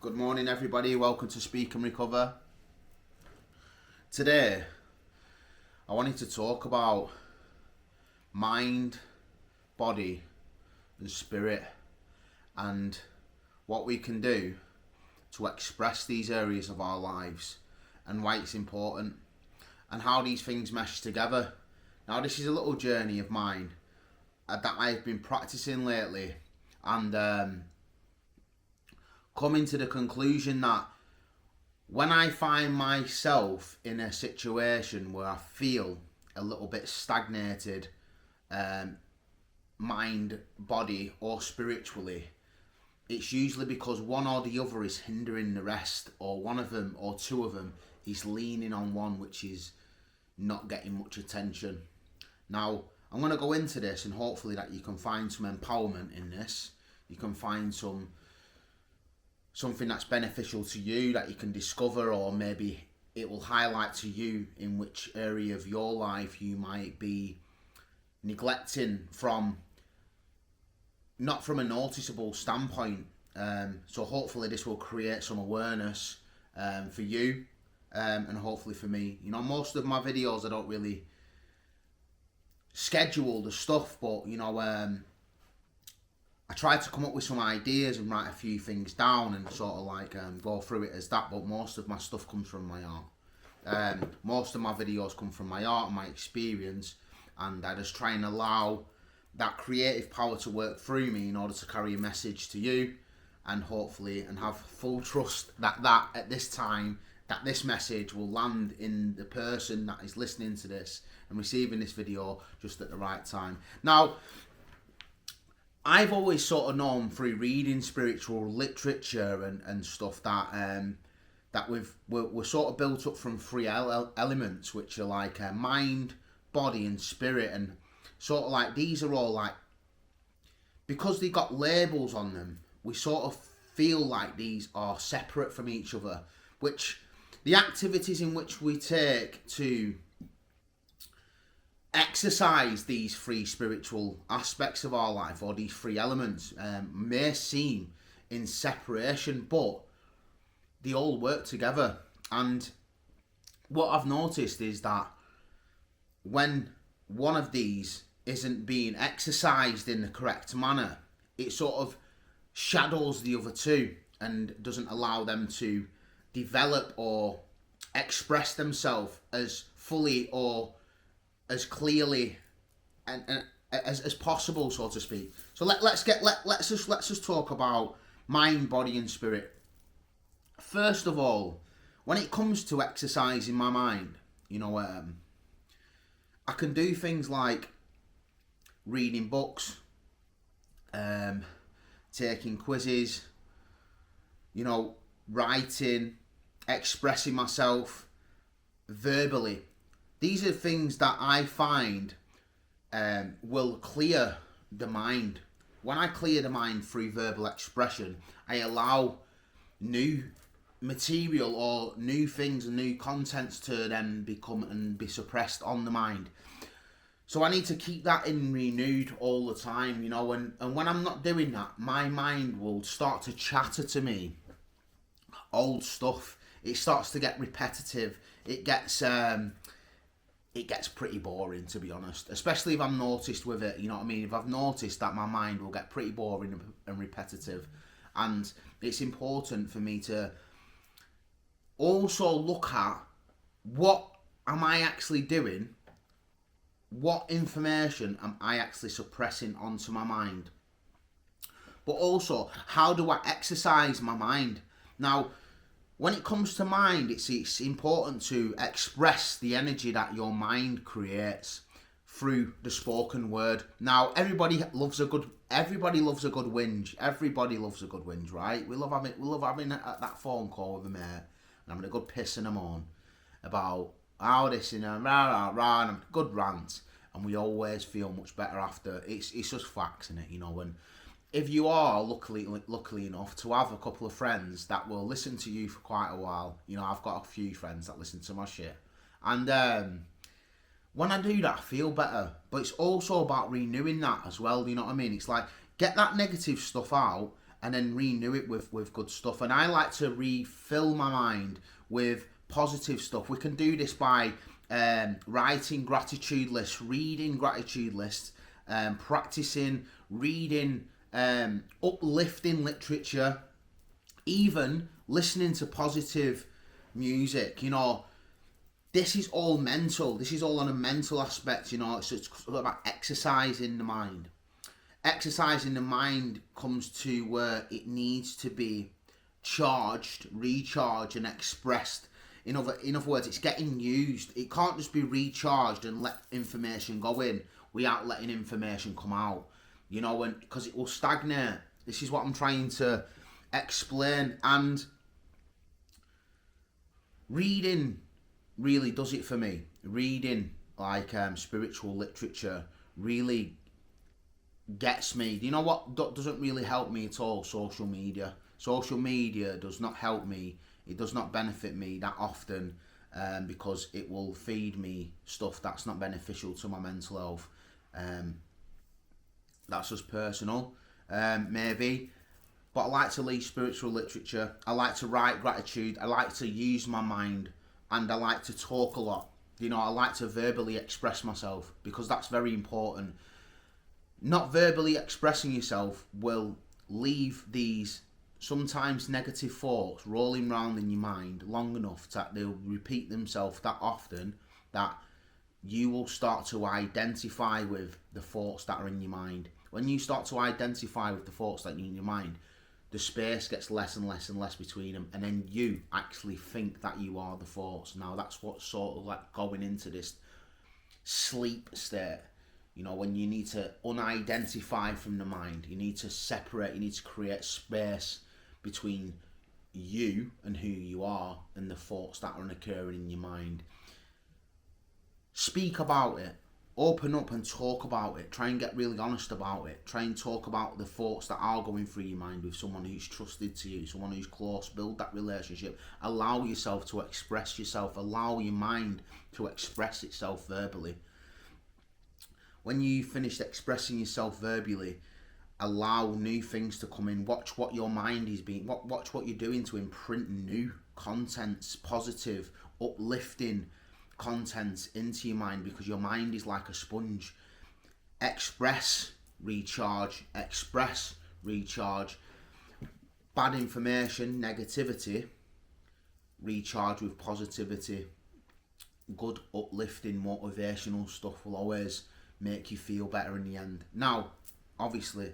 Good morning, everybody. Welcome to Speak and Recover. Today, I wanted to talk about mind, body, and spirit, and what we can do to express these areas of our lives, and why it's important, and how these things mesh together. Now, this is a little journey of mine that I've been practicing lately, and coming to the conclusion that when I find myself in a situation where I feel a little bit stagnated, mind, body, or spiritually, it's usually because one or the other is hindering the rest, or one of them or two of them is leaning on one which is not getting much attention. Now, I'm going to go into this, and hopefully that you can find some empowerment in this. You can find something that's beneficial to you that you can discover, or maybe it will highlight to you in which area of your life you might be neglecting from, not from a noticeable standpoint. So hopefully this will create some awareness for you, and hopefully for me. You know, most of my videos I don't really schedule the stuff, but I tried to come up with some ideas and write a few things down and sort of like go through it as that, but most of my stuff comes from my art. Most of my videos come from my art and my experience, and I just try and allow that creative power to work through me in order to carry a message to you, and hopefully and have full trust that at this time that this message will land in the person that is listening to this and receiving this video just at the right time. Now, I've always sort of known through reading spiritual literature and stuff that we're sort of built up from three elements, which are like mind, body, and spirit, and sort of like these are all like, because they've got labels on them, we sort of feel like these are separate from each other, which the activities in which we take to exercise these three spiritual aspects of our life, or these three elements, may seem in separation, but they all work together. And what I've noticed is that when one of these isn't being exercised in the correct manner, it sort of shadows the other two and doesn't allow them to develop or express themselves as fully or as clearly and as possible, so to speak. So let's just talk about mind, body, and spirit. First of all, when it comes to exercising my mind, I can do things like reading books, taking quizzes, writing, expressing myself verbally. These are things that I find will clear the mind. When I clear the mind through verbal expression, I allow new material or new things and new contents to then become and be suppressed on the mind. So I need to keep that in renewed all the time, and when I'm not doing that, my mind will start to chatter to me old stuff. It starts to get repetitive. It gets pretty boring, to be honest, especially if I'm noticed with it. If I've noticed that my mind will get pretty boring and repetitive, and it's important for me to also look at what am I actually doing, what information am I actually suppressing onto my mind, but also how do I exercise my mind. Now, when it comes to mind, it's important to express the energy that your mind creates through the spoken word. Now, everybody loves a good whinge. Everybody loves a good whinge, right? We love having that phone call with a mate and having a good piss and a moan about how this and rah rah rah, and a good rant, and we always feel much better after. It's just facts, isn't it? And if you are luckily enough to have a couple of friends that will listen to you for quite a while, I've got a few friends that listen to my shit, and when I do that, I feel better. But it's also about renewing that as well. You know what I mean? It's like, get that negative stuff out and then renew it with good stuff. And I like to refill my mind with positive stuff. We can do this by writing gratitude lists, reading gratitude lists, practicing reading uplifting literature, even listening to positive music. This is all mental. This is all on a mental aspect. It's about exercising the mind. Exercising the mind comes to where it needs to be charged, recharged, and expressed. In other words, it's getting used. It can't just be recharged and let information go in without letting information come out. Because it will stagnate. This is what I'm trying to explain. And reading really does it for me. Reading like spiritual literature really gets me. You know what doesn't really help me at all? Social media. Social media does not help me. It does not benefit me that often, because it will feed me stuff that's not beneficial to my mental health. That's just personal, maybe. But I like to read spiritual literature. I like to write gratitude. I like to use my mind, and I like to talk a lot. I like to verbally express myself, because that's very important. Not verbally expressing yourself will leave these sometimes negative thoughts rolling around in your mind long enough that they'll repeat themselves that often that you will start to identify with the thoughts that are in your mind. When you start to identify with the thoughts that are in your mind, the space gets less and less and less between them, and then you actually think that you are the thoughts. Now that's what's sort of like going into this sleep state. When you need to unidentify from the mind, you need to separate, you need to create space between you and who you are and the thoughts that are occurring in your mind. Speak about it. Open up and talk about it. Try and get really honest about it. Try and talk about the thoughts that are going through your mind with someone who's trusted to you, someone who's close. Build that relationship. Allow yourself to express yourself. Allow your mind to express itself verbally. When you finished expressing yourself verbally, allow new things to come in. Watch what your mind is being. Watch what you're doing to imprint new contents, positive, uplifting contents into your mind, because your mind is like a sponge. Express, recharge. Express, recharge. Bad information, negativity, recharge with positivity. Good, uplifting, motivational stuff will always make you feel better in the end. Now, obviously,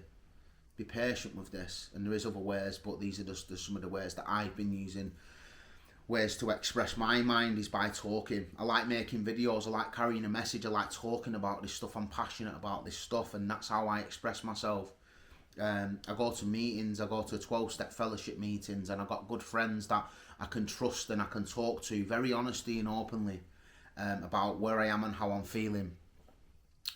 be patient with this, and there is other ways, but these are just some of the ways that I've been using. Ways to express my mind is by talking. I like making videos, I like carrying a message, I like talking about this stuff. I'm passionate about this stuff, and that's how I express myself. I go to meetings, I go to 12-step fellowship meetings, and I've got good friends that I can trust and I can talk to very honestly and openly about where I am and how I'm feeling.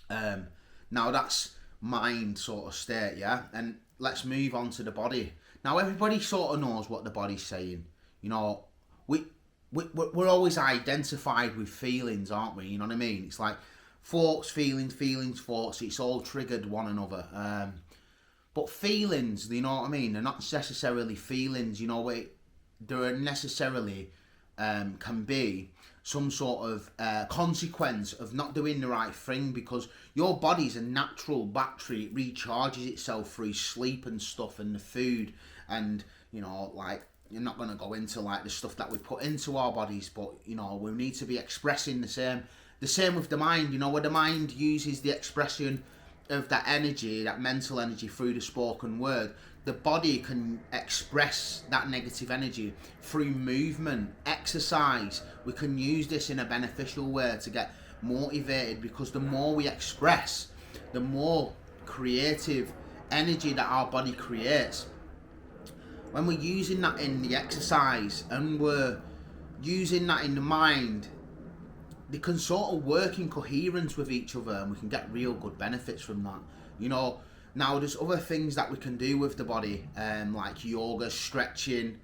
Now that's mind sort of state, yeah? And let's move on to the body. Now everybody sort of knows what the body's saying. We're always identified with feelings, aren't we? You know what I mean? It's like thoughts, feelings, thoughts. It's all triggered one another. But feelings, you know what I mean? They're not necessarily feelings. They're necessarily can be some sort of consequence of not doing the right thing, because your body's a natural battery. It recharges itself through sleep and stuff and the food, and you're not going to go into like the stuff that we put into our bodies, but we need to be expressing the same with the mind. Where the mind uses the expression of that energy, that mental energy, through the spoken word, the body can express that negative energy through movement, exercise. We can use this in a beneficial way to get motivated, because the more we express, the more creative energy that our body creates. When we're using that in the exercise and we're using that in the mind, they can sort of work in coherence with each other, and we can get real good benefits from that. Now there's other things that we can do with the body, like yoga, stretching,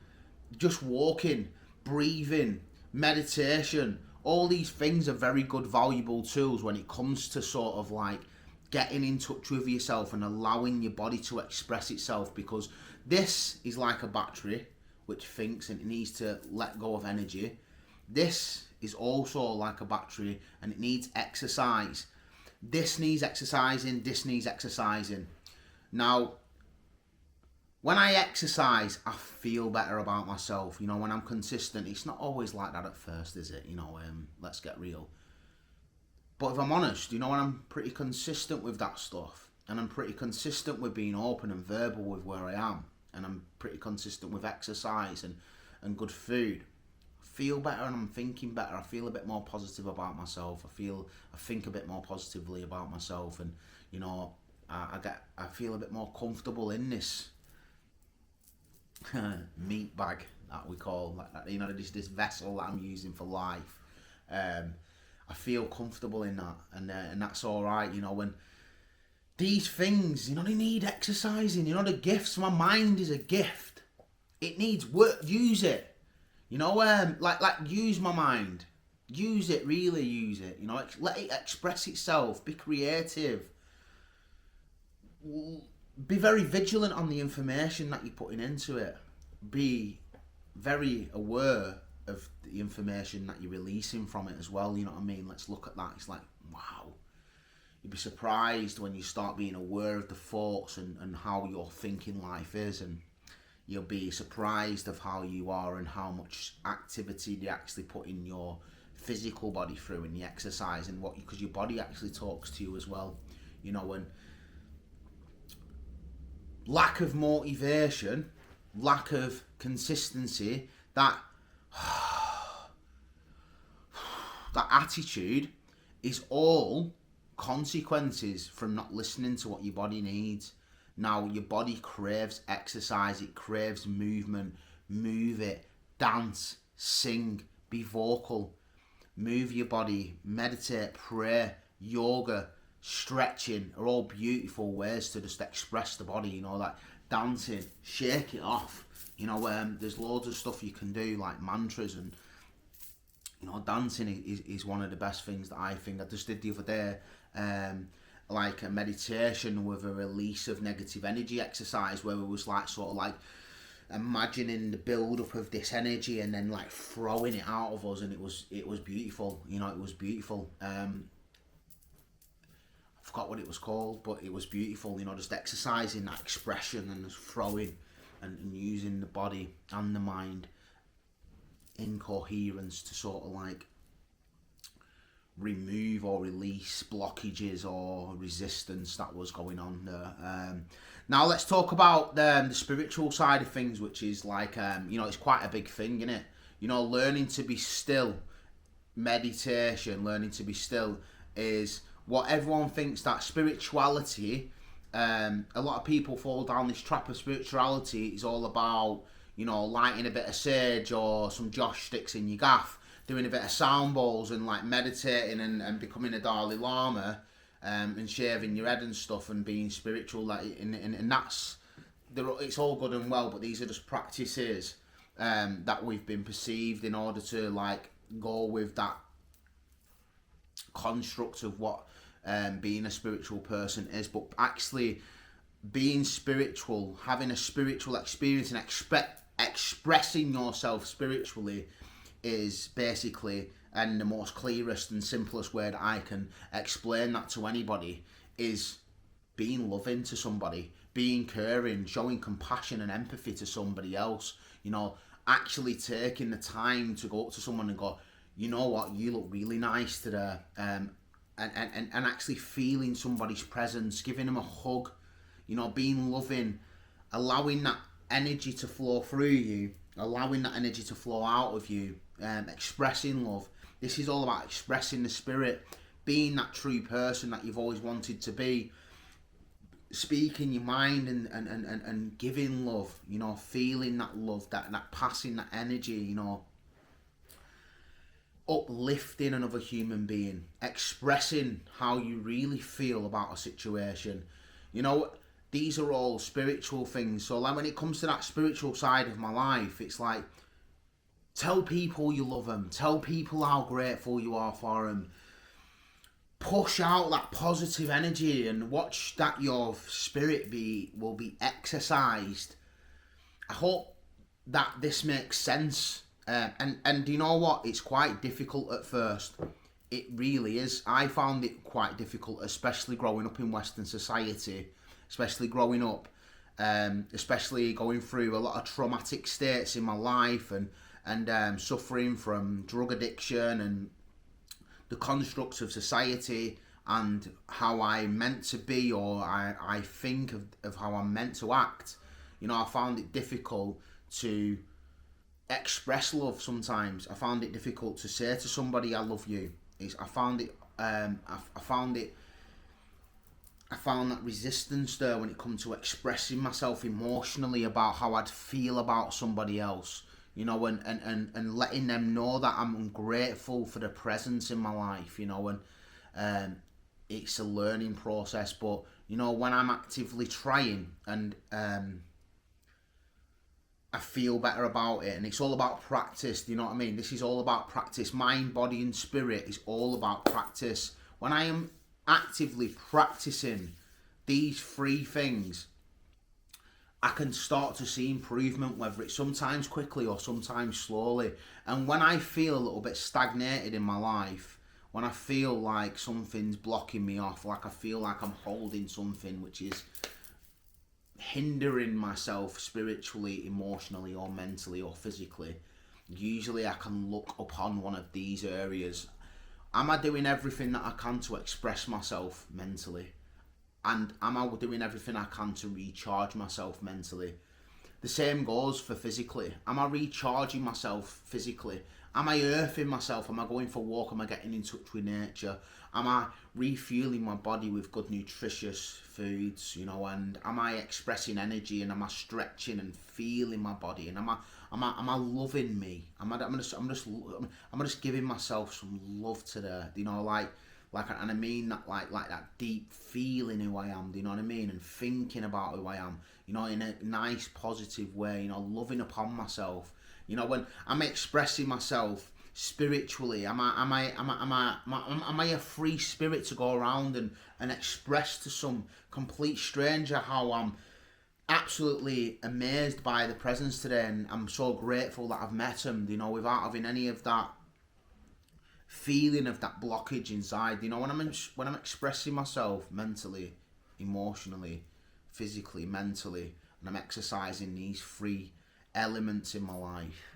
just walking, breathing, meditation. All these things are very good, valuable tools when it comes to sort of like getting in touch with yourself and allowing your body to express itself, because This is like a battery which thinks and it needs to let go of energy. This is also like a battery and it needs exercise. This needs exercising, this needs exercising. Now, when I exercise, I feel better about myself. When I'm consistent, it's not always like that at first, is it? Let's get real. But if I'm honest, when I'm pretty consistent with that stuff, and I'm pretty consistent with being open and verbal with where I am, and I'm pretty consistent with exercise and good food, I feel better and I'm thinking better. I feel a bit more positive about myself. I think a bit more positively about myself, and I feel a bit more comfortable in this meat bag that we call, this vessel that I'm using for life. I feel comfortable in that, and that's all right. When these things, they need exercising. The gifts. My mind is a gift. It needs work. Use it. Use my mind. Use it. Really use it. Let it express itself. Be creative. Be very vigilant on the information that you're putting into it. Be very aware of the information that you're releasing from it as well. You know what I mean? Let's look at that. It's like, wow. You'd be surprised when you start being aware of the thoughts and how your thinking life is, and you'll be surprised of how you are and how much activity you actually put in your physical body through and the exercise and because your body actually talks to you as well. When lack of motivation, lack of consistency, that attitude is all consequences from not listening to what your body needs. Now, your body craves exercise, it craves movement. Move it, dance, sing, be vocal, move your body, meditate, pray, yoga, stretching are all beautiful ways to just express the body. Like dancing, shake it off. There's loads of stuff you can do, like mantras, and dancing is one of the best things that I think. I just did the other day, like a meditation with a release of negative energy exercise, where it was imagining the build up of this energy and then throwing it out of us, and it was beautiful. It was beautiful. I forgot what it was called, but it was beautiful. Just exercising that expression and just throwing and using the body and the mind in coherence to sort of remove or release blockages or resistance that was going on there. Now let's talk about the spiritual side of things, which is it's quite a big thing, isn't it? Learning to be still, meditation, learning to be still is what everyone thinks that spirituality. A lot of people fall down this trap of spirituality. It's all about lighting a bit of sage or some josh sticks in your gaff, doing a bit of sound bowls and meditating and becoming a Dalai Lama, and shaving your head and stuff and being spiritual. And that's it's all good and well, but these are just practices that we've been perceived in order to go with that construct of what being a spiritual person is. But actually being spiritual, having a spiritual experience and expressing yourself spiritually is basically, and the most clearest and simplest way that I can explain that to anybody, is being loving to somebody, being caring, showing compassion and empathy to somebody else. Actually taking the time to go up to someone and go, you know what, you look really nice today, and actually feeling somebody's presence, giving them a hug, being loving, allowing that energy to flow through you, allowing that energy to flow out of you, expressing love. This is all about expressing the spirit, being that true person that you've always wanted to be, speaking your mind and giving love, feeling that love, that passing that energy, uplifting another human being, expressing how you really feel about a situation. These are all spiritual things. So when it comes to that spiritual side of my life, it's tell people you love them, tell people how grateful you are for them, push out that positive energy and watch that your spirit will be exercised I hope that this makes sense. And do you know what? It's quite difficult at first. It really is. I found it quite difficult, especially growing up in Western society, especially growing up, especially going through a lot of traumatic states in my life, and suffering from drug addiction and the constructs of society, and how I'm meant to be, or I think of how I'm meant to act. I found it difficult to express love sometimes. I found it difficult to say to somebody, I love you. I found it, I found that resistance there when it comes to expressing myself emotionally about how I'd feel about somebody else, and letting them know that I'm grateful for the presence in my life, and it's a learning process. But, when I'm actively trying, and I feel better about it, and it's all about practice. Do you know what I mean? This is all about practice. Mind, body, and spirit is all about practice. When I am actively practicing these three things, I can start to see improvement, whether it's sometimes quickly or sometimes slowly. And when I feel a little bit stagnated in my life, when I feel like something's blocking me off, like I feel like I'm holding something which is hindering myself spiritually, emotionally, or mentally, or physically, usually I can look upon one of these areas. Am I doing everything that I can to express myself mentally? And am I doing everything I can to recharge myself mentally? The same goes for physically. Am I recharging myself physically? Am I earthing myself? Am I going for a walk? Am I getting in touch with nature? Am I refueling my body with good nutritious foods? And am I expressing energy? And am I stretching and feeling my body? And am I loving me? I'm just giving myself some love today. And I mean that like that deep feeling who I am. Do you know what I mean? And thinking about who I am. In a nice positive way. Loving upon myself. When I'm expressing myself spiritually, am I a free spirit to go around and express to some complete stranger how I'm absolutely amazed by the presence today, and I'm so grateful that I've met him, without having any of that feeling of that blockage inside. When I'm expressing myself mentally, emotionally, physically, mentally, and I'm exercising these three elements in my life,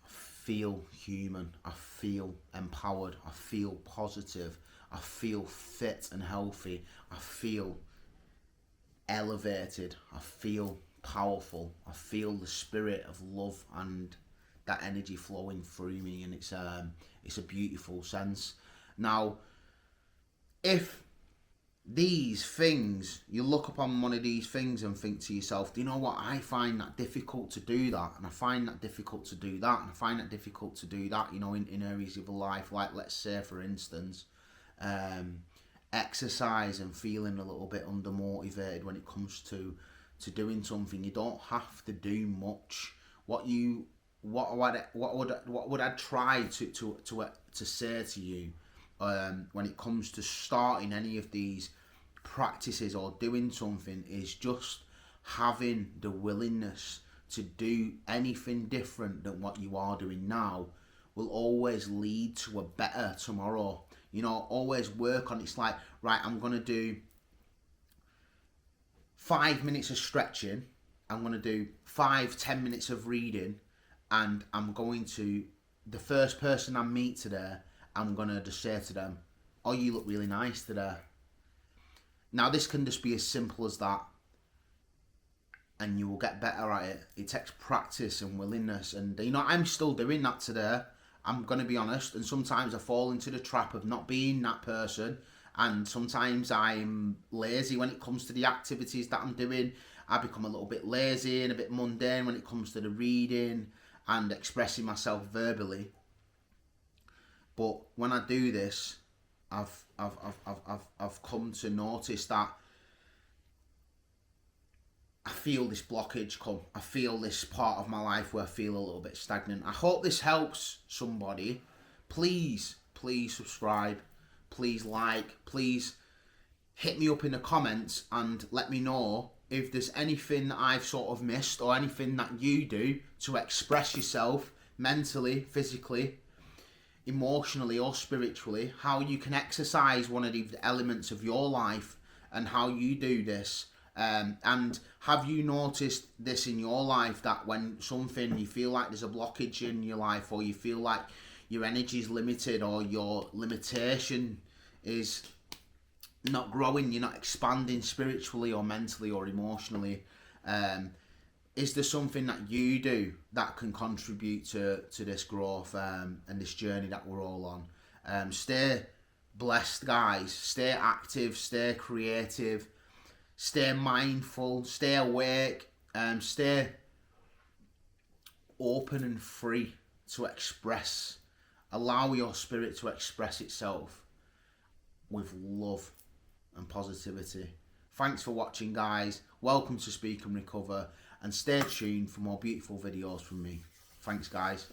I feel human, I feel empowered, I feel positive, I feel fit and healthy, I feel elevated, I feel powerful, I feel the spirit of love and that energy flowing through me, and it's a beautiful sense. Now, if these things, you look upon one of these things and think to yourself, do you know what, I find that difficult to do that, and I find that difficult to do that, and I find that difficult to do that, in areas of life, like, let's say, for instance, exercise, and feeling a little bit undermotivated when it comes to doing something. You don't have to do much. What would I try to say to you, when it comes to starting any of these practices or doing something, is just having the willingness to do anything different than what you are doing now will always lead to a better tomorrow. Always work on it. It's like, right, I'm going to do 5 minutes of stretching, I'm going to do 5-10 minutes of reading, and I'm going to, the first person I meet today, I'm going to just say to them, oh, you look really nice today. Now, this can just be as simple as that, and you will get better at it. It takes practice and willingness, and I'm still doing that today. I'm going to be honest, and sometimes I fall into the trap of not being that person, and sometimes I'm lazy when it comes to the activities that I'm doing. I become a little bit lazy and a bit mundane when it comes to the reading and expressing myself verbally. But when I do this, I've come to notice that I feel this blockage come. I feel this part of my life where I feel a little bit stagnant. I hope this helps somebody. Please subscribe. Please like. Please hit me up in the comments and let me know if there's anything that I've sort of missed, or anything that you do to express yourself mentally, physically, emotionally or spiritually, how you can exercise one of the elements of your life and how you do this. And have you noticed this in your life, that when something, you feel like there's a blockage in your life, or you feel like your energy is limited, or your limitation is not growing, you're not expanding spiritually or mentally or emotionally, is there something that you do that can contribute to this growth and this journey that we're all on? Stay blessed, guys. Stay active, stay creative, stay mindful, stay awake, stay open and free to express. Allow your spirit to express itself with love and positivity. Thanks for watching, guys. Welcome to Speak and Recover, and stay tuned for more beautiful videos from me. Thanks, guys.